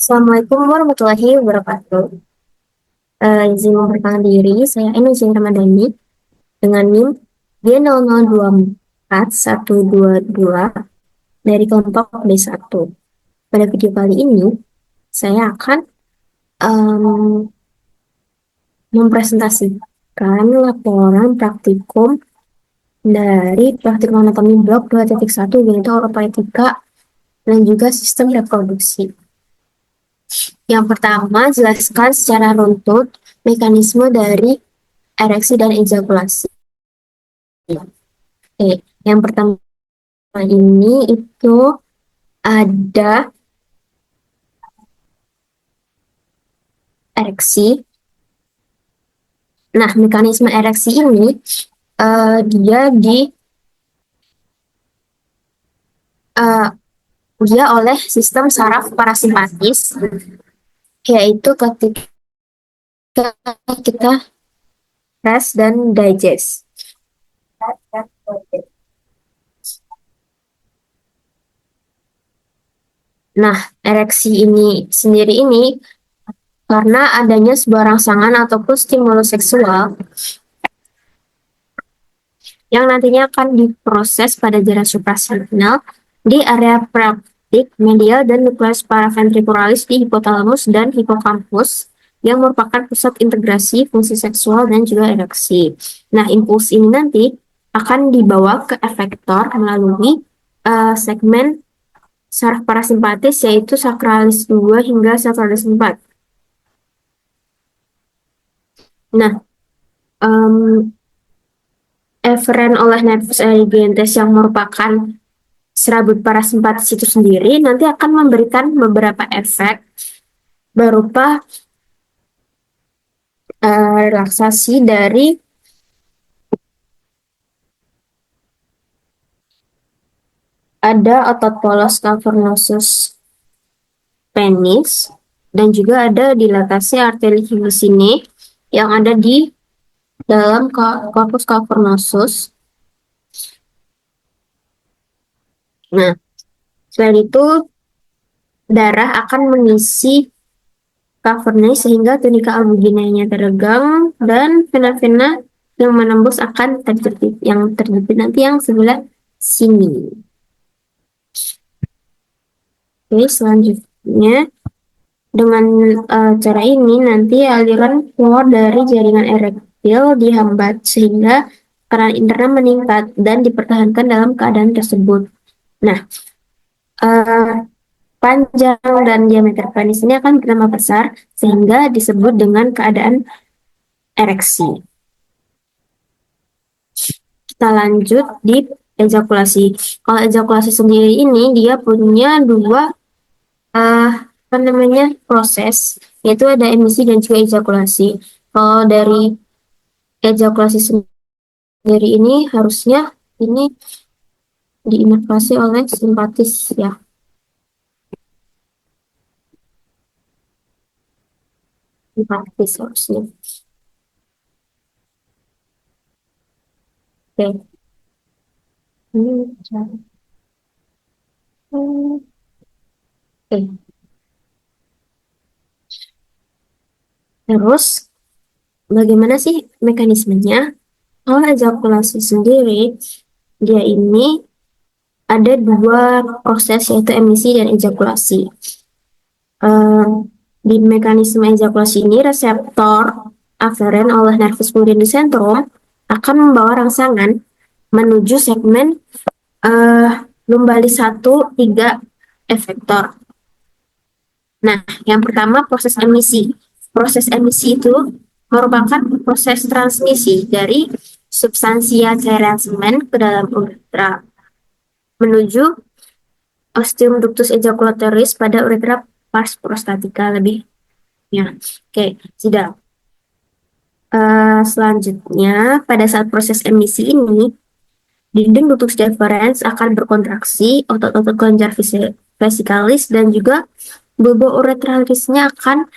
Assalamualaikum warahmatullahi wabarakatuh. Izin memperkenalkan diri, saya Enu Ramadhani dengan NIM D0024 122 dari kelompok B1. Pada video kali ini, saya akan em, mempresentasikan laporan praktikum dari praktikum anatomi blok 2.1 yaitu oroparetika dan juga sistem reproduksi. Yang pertama, jelaskan secara runtut mekanisme dari ereksi dan ejakulasi. Oke, yang pertama ini itu ada ereksi. Nah, mekanisme ereksi ini dia eh, dia oleh sistem saraf parasimpatis, yaitu ketika kita rest dan digest. Nah, ereksi ini sendiri ini karena adanya sebuah rangsangan ataupun stimulus seksual yang nantinya akan diproses pada jarak supraspinal di area praktik medial dan nukleus paraventricularis di hipotalamus dan hipokampus yang merupakan pusat integrasi fungsi seksual dan juga ereksi. Nah, impuls ini nanti akan dibawa ke efektor melalui segmen saraf parasimpatis yaitu sakralis 2 hingga sakralis 4. Nah, eferen oleh nervus erigientes yang merupakan serabut parasimpatis itu sendiri nanti akan memberikan beberapa efek berupa relaksasi dari ada otot polos cavernosus penis dan juga ada dilatasi arteri hibisine yang ada di dalam corpus cavernosus. Nah, selain itu darah akan mengisi cavernous sehingga tunika albuginanya teregang dan vena-vena yang menembus akan terjepit. Yang terjepit nanti yang sebelah sini. Oke, selanjutnya dengan cara ini nanti aliran keluar dari jaringan erektil dihambat sehingga tekanan internal meningkat dan dipertahankan dalam keadaan tersebut. Nah, uh, panjang dan diameter penis ini akan bertambah besar sehingga disebut dengan keadaan ereksi. Kita lanjut di ejakulasi. Kalau ejakulasi sendiri ini dia punya dua proses, yaitu ada emisi dan juga ejakulasi. Kalau dari ejakulasi sendiri ini harusnya ini diinervasi oleh simpatis ya. Simpatis harusnya. Oke. Oke. Terus bagaimana sih mekanismenya? Kalau ejakulasi sendiri, dia ini ada dua proses yaitu emisi dan ejakulasi. Di mekanisme ejakulasi ini, reseptor aferen oleh nervus Purkinje centrum akan membawa rangsangan menuju segmen lumbali 1, 3 efektor. Nah, yang pertama proses emisi. Proses emisi itu merupakan proses transmisi dari substansia cairan semen ke dalam uretra menuju ostium ductus ejaculatoris pada uretra pars prostatica lebihnya. Oke, sudah. Selanjutnya, pada saat proses emisi ini, dinding ductus deferens akan berkontraksi, otot-otot kelenjar vesikalis dan juga bulbo uretralisnya akan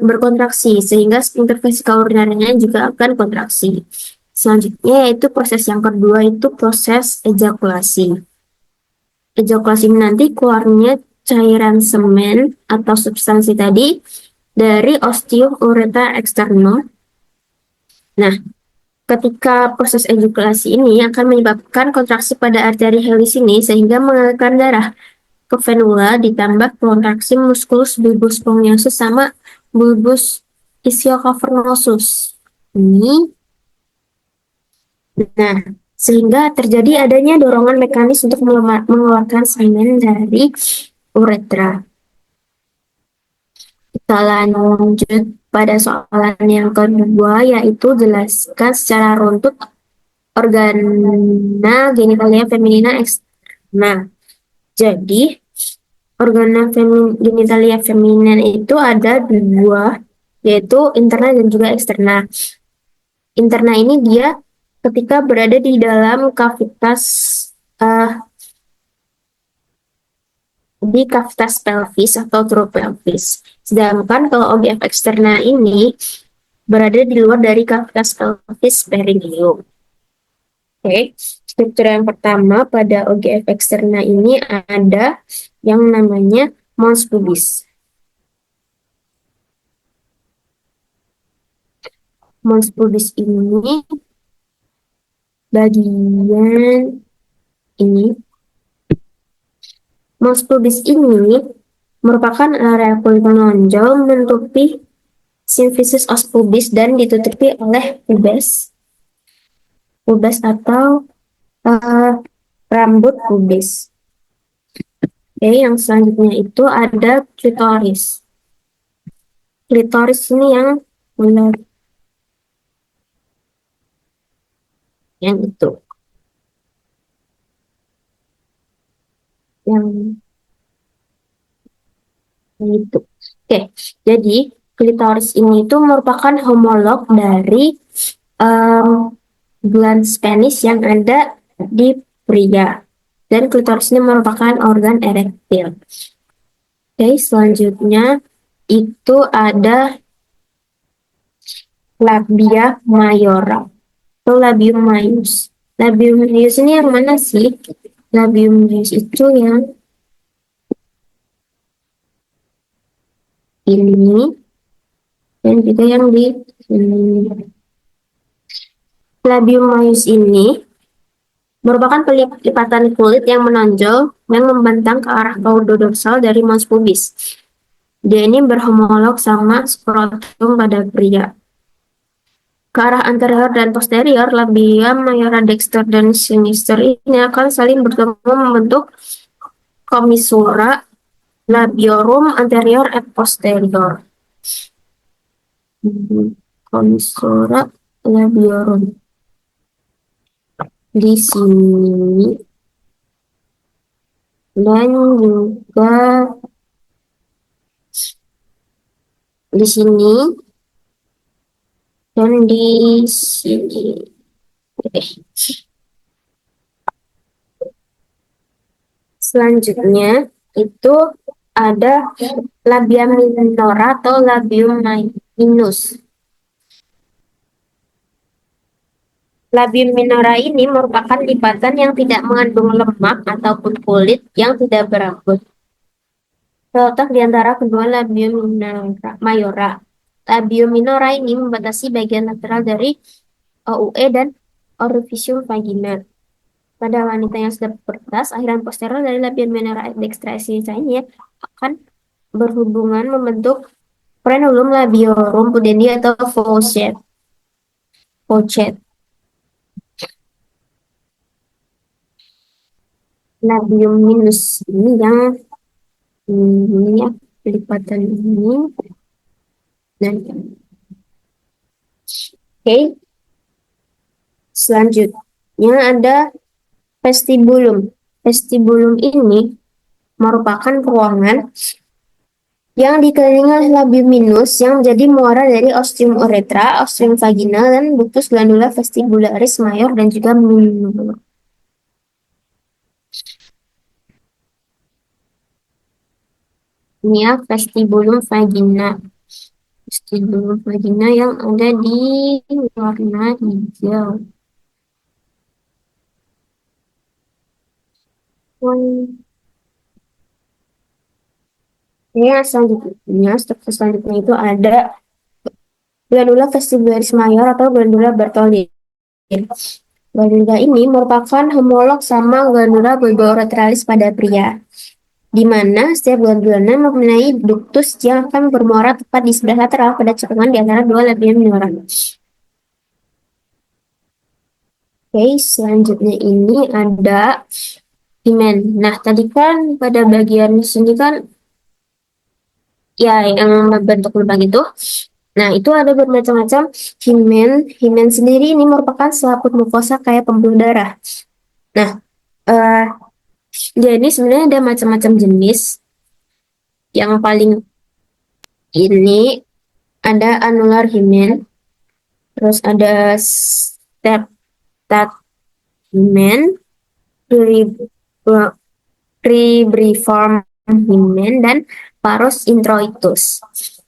berkontraksi sehingga sphincter vesika urinarnya juga akan kontraksi. Selanjutnya yaitu proses yang kedua itu proses ejakulasi. Ejakulasi nanti keluarnya cairan semen atau substansi tadi dari ostium ureter eksternum. Nah, ketika proses ejakulasi ini akan menyebabkan kontraksi pada arteri Heli sini sehingga mengalirkan darah ke venula ditambah kontraksi musculus bulbus spongiosum sama bulbus ischiocavernosus. Ini, nah, sehingga terjadi adanya dorongan mekanis untuk mengeluarkan semen dari uretra. Kita lanjut pada soalan yang kedua, yaitu jelaskan secara runtut organa genitalia feminina eksterna. Jadi, organa genitalia feminin itu ada dua, yaitu interna dan juga eksterna. Interna ini dia ketika berada di dalam kavitas uh, di kavitas pelvis atau true pelvis. Sedangkan kalau OGF eksterna ini berada di luar dari kavitas pelvis perineum. Oke, struktur yang pertama pada OGF eksterna ini ada yang namanya mons pubis. Mons pubis ini bagian ini. Mons pubis ini merupakan area kulit menonjol menutupi symphysis os pubis dan ditutupi oleh pubes atau rambut pubis. Oke, yang selanjutnya itu ada klitoris. Klitoris ini yang benar, yang itu, yang itu. Oke, jadi klitoris ini itu merupakan homolog dari glans penis yang ada di pria. Dan klitoris ini merupakan organ erektil. Oke, selanjutnya itu ada labia mayora atau labium maius. Labium maius ini yang mana sih? Labium maius itu yang ini dan juga yang di sini. Labium maius ini merupakan pelipatan kulit yang menonjol yang membentang ke arah caudodorsal dari mons pubis. Dia ini berhomolog sama skrotum pada pria. Ke arah anterior dan posterior, labia mayora dexter dan sinister ini akan saling bertemu membentuk commissura labiorum anterior et posterior. Commissura labiorum. Di sini dan juga di sini dan di sini. Oke. Selanjutnya itu ada labia minora atau labium minus. Labium minora ini merupakan lipatan yang tidak mengandung lemak ataupun kulit yang tidak berambut. Terletak di antara kedua labium mayora. Labium minora ini membatasi bagian lateral dari OUE dan orificium vagina. Pada wanita yang sudah pubertas, akhiran posterior dari labium minora dextra ini akan berhubungan membentuk frenulum labiorum pudendi atau faucet. Labium minus ini yang ini ya, lipatan ini dan oke. Selanjutnya ada vestibulum. Vestibulum ini merupakan ruangan yang dikelilingi oleh labium minus yang menjadi muara dari ostium uretra, ostium vaginal, dan ductus glandula vestibularis mayor dan juga minor. Ini ya vestibulum vagina. Vestibulum vagina yang ada di warna hijau. Ya, selanjutnya, struktur selanjutnya itu ada glandula vestibularis mayor atau glandula Bartholin. Glandula ini merupakan homolog sama glandula bulbourethralis pada pria, di mana setiap glandulanya mempunyai ductus yang akan bermuara tepat di sebelah lateral pada cekungan di antara dua labia minora. Oke, selanjutnya ini ada himen. Nah, tadi kan pada bagian sini kan ya yang membentuk lubang itu. Nah, itu ada bermacam-macam himen. Himen sendiri ini merupakan selaput mukosa kayak pembuluh darah. Nah, eh, dia ini sebenarnya ada macam-macam jenis. Yang paling ini ada anular himen, terus ada septat himen, cribriform himen, dan parus introitus.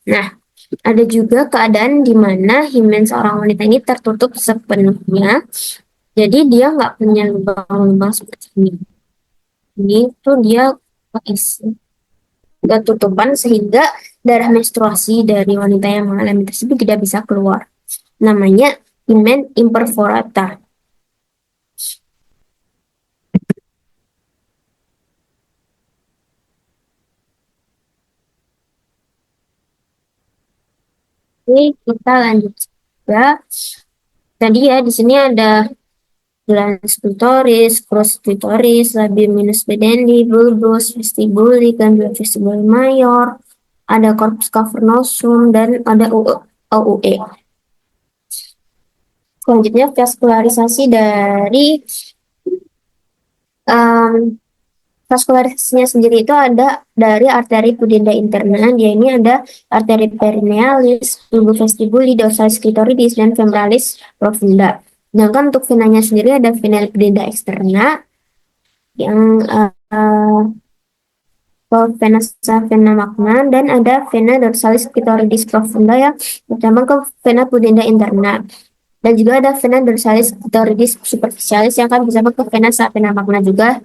Nah, ada juga keadaan di mana himen seorang wanita ini tertutup sepenuhnya, jadi dia nggak punya lubang-lubang seperti ini. Ini tuh dia ketutupan sehingga darah menstruasi dari wanita yang mengalami tersebut tidak bisa keluar. Namanya himen imperforata. Oke, kita lanjut juga. Tadi ya di sini ada glans clitoris, cross clitoris, labium minus bedendi, bulbus, vestibuli, glandula vestibuli mayor, ada corpus cavernosum, dan ada OUE. Selanjutnya vaskularisasi dari um, vaskularisasinya sendiri itu ada dari arteri pudenda interna. Dia ini ada arteri perinealis, bulbus vestibuli, dorsalis clitoridis, dan fembralis profunda. Sedangkan untuk venanya sendiri ada vena pudenda externa yang vena vena magna, dan ada vena dorsalis clitoridis profunda yang bercambang ke vena pudenda interna. Dan juga ada vena dorsalis clitoridis superficialis yang akan bercambang ke vena vena magna juga.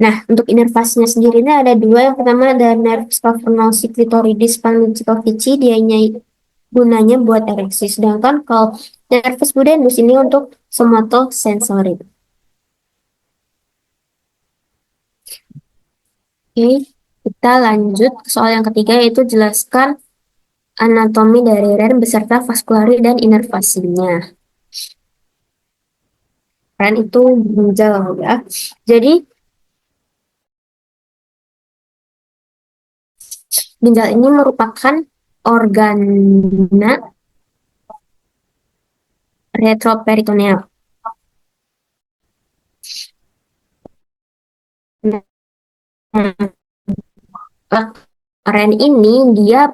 Nah, untuk inervasinya sendiri ini ada dua. Yang pertama ada nervus cavernosi clitoridis panlucicovici, dia gunanya buat ereksi. Sedangkan kalau nervus pudendus ini untuk somatosensory. Oke, kita lanjut ke soal yang ketiga, yaitu jelaskan anatomi dari REN beserta vaskulari dan inervasinya. REN itu ginjal ya. Jadi ginjal ini merupakan organa retroperitoneal. Nah, REN ini dia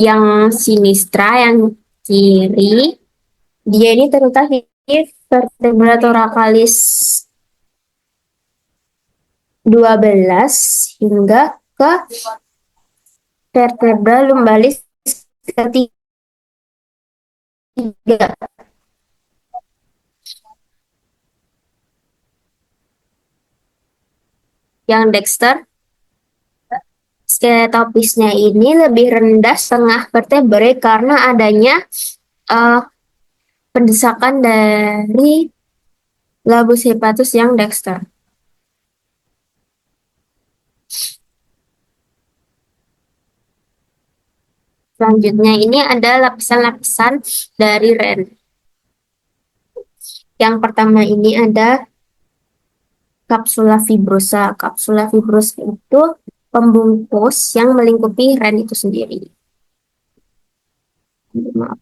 yang sinistra, yang kiri, dia ini terletak di vertebra thoracalis 12 hingga ke vertebra lumbalis ketiga. Yang dexter skeletopisnya ini lebih rendah setengah vertebrae karena adanya pendesakan dari labus hepatus yang dexter. Selanjutnya ini ada lapisan-lapisan dari REN. Yang pertama ini ada kapsula fibrosa. Kapsula fibrosa itu pembungkus yang melingkupi REN itu sendiri. Maaf.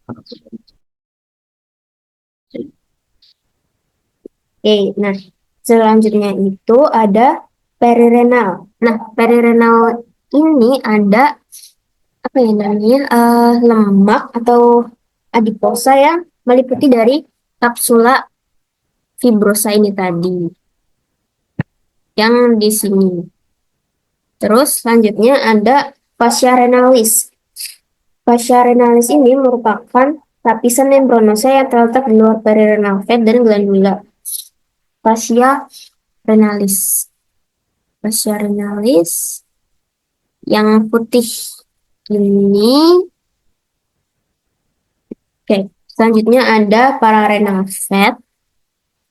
Oke, nah selanjutnya itu ada perirenal. Nah, perirenal ini ada apa ya namanya lemak atau adiposa yang meliputi dari kapsula fibrosa ini tadi yang di sini. Terus selanjutnya ada fascia renalis. Fascia renalis ini merupakan lapisan membranosa yang terletak di luar perirenal fat dan glandula. Fascia renalis. Fascia renalis Yang putih ini, oke. Selanjutnya ada pararenal fat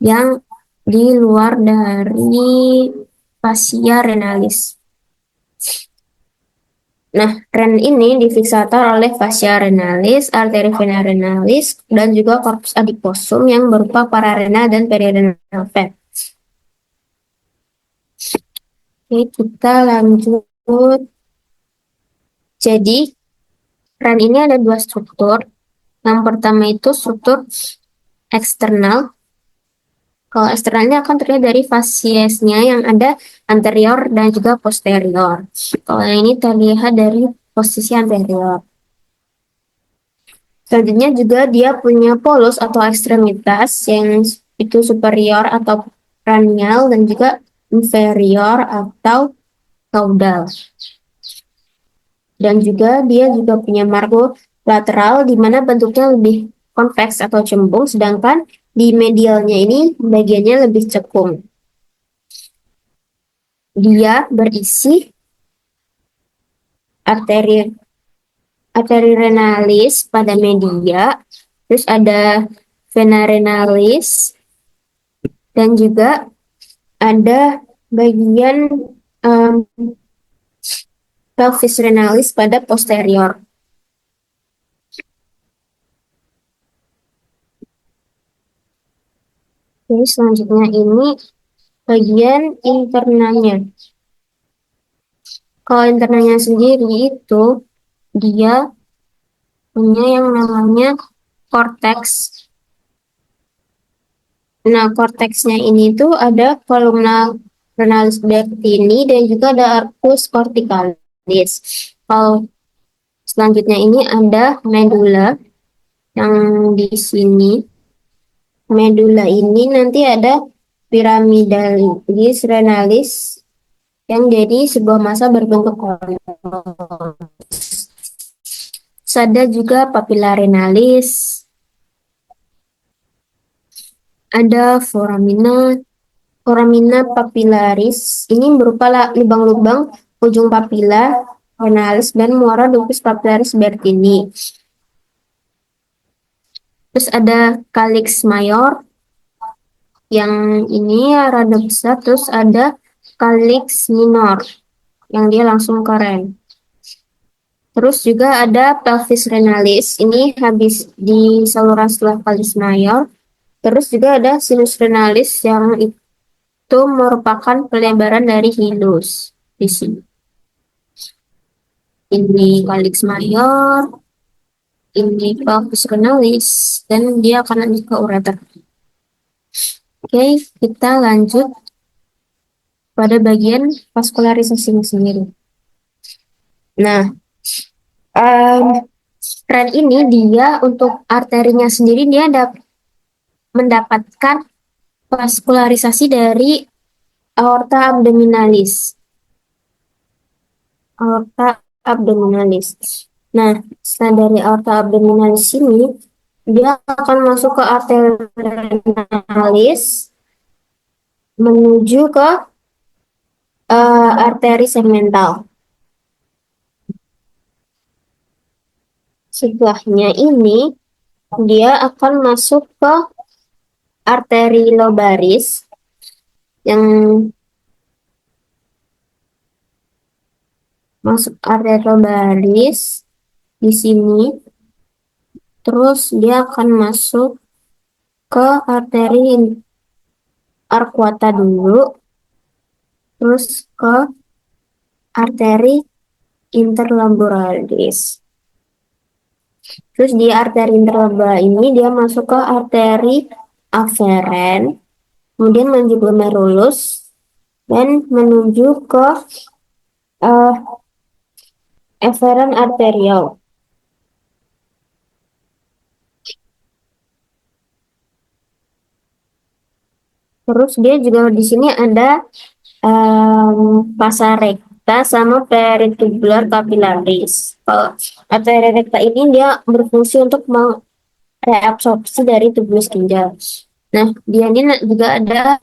yang di luar dari fascia renalis. Nah, ren ini difixator oleh fascia renalis, arteri vena renalis, dan juga corpus adiposum yang berupa pararenal dan perirenal fat. Oke, kita lanjut. Jadi, ren ini ada dua struktur. Yang pertama itu struktur eksternal. Kalau eksternalnya akan terlihat dari fasiesnya yang ada anterior dan juga posterior. Kalau yang ini terlihat dari posisi anterior. Selanjutnya juga dia punya polus atau ekstremitas yang itu superior atau cranial dan juga inferior atau caudal. Dan juga dia juga punya margo lateral di mana bentuknya lebih konveks atau cembung, sedangkan di medialnya ini bagiannya lebih cekung. Dia berisi arteri renalis pada media, terus ada vena renalis, dan juga ada bagian um, pelvis renalis pada posterior. Jadi selanjutnya ini bagian internanya. Kalau internanya sendiri itu dia punya yang namanya korteks. Nah, korteksnya ini tuh ada kolumna renalis bertini dan juga ada arcus corticalis. Kalau selanjutnya ini ada medula yang di sini. Medula ini nanti ada piramidalis renalis yang jadi sebuah massa berbentuk kolom. Ada juga papilla renalis, ada foramina papillaris. Ini berupa lubang-lubang ujung papilla renalis dan muara ductus papillaris bertini. Terus ada calyx mayor yang ini rada besar, terus ada calyx minor yang dia langsung keren. Terus juga ada pelvis renalis, ini habis di saluran setelah calyx mayor. Terus juga ada sinus renalis yang itu merupakan pelebaran dari hilus di sini. Ini calyx mayor, ini pelvis renalis, dan dia akan lanjut ke ureter. Oke, kita lanjut pada bagian vaskularisasinya sendiri. Nah, tren ini dia untuk arterinya sendiri dia mendapatkan vaskularisasi dari aorta abdominalis. Aorta abdominalis. Nah, setelah dari aorta abdominalis ini, dia akan masuk ke arteri renalis menuju ke arteri segmental. Setelahnya ini, dia akan masuk ke arteri lobaris yang masuk arteri lobaris di sini. Terus dia akan masuk ke arteri arcuata dulu, terus ke arteri interlaboralis. Terus di arteri interlaboralis ini dia masuk ke arteri aferen, kemudian menuju glomerulus, dan menuju ke eferen arterial. Terus dia juga di sini ada pasa recta sama peritubular capillaris. Kalau arteri recta ini dia berfungsi untuk reabsorpsi dari tubulus ginjal. Nah, dia ini juga ada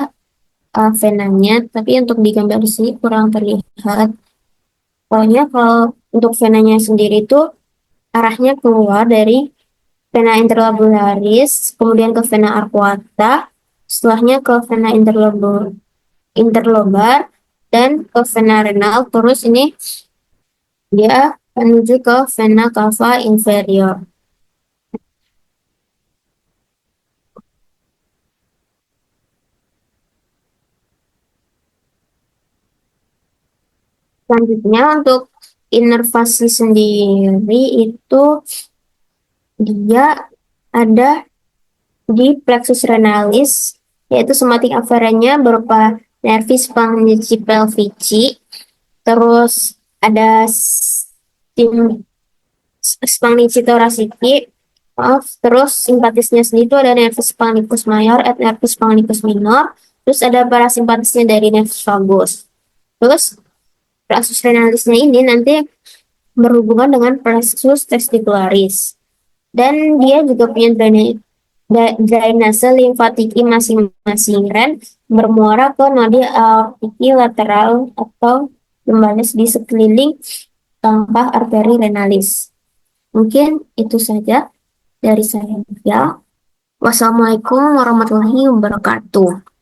venanya, tapi untuk di gambar di sini kurang terlihat. Pokoknya kalau untuk venanya sendiri itu arahnya keluar dari vena interlobularis, kemudian ke vena arcuata, setelahnya ke vena interlobar, dan ke vena renal, terus ini dia menuju ke vena cava inferior. Selanjutnya untuk inervasi sendiri itu dia ada di plexus renalis, yaitu somatic aferennya berupa nervis pelvici, terus ada splanchnici thoraciki, maaf, terus simpatisnya sendiri itu ada nervus splanchnicus mayor et nervus splanchnicus minor, terus ada parasimpatisnya dari nervus vagus. Terus plexus renalisnya ini nanti berhubungan dengan plexus testicularis. Dan dia juga punya drainase limfatiki masing-masing ren bermuara ke nodi aortiki lateral atau membalas di sekeliling tangkah arteri renalis. Mungkin itu saja dari saya. Ya. Wassalamualaikum warahmatullahi wabarakatuh.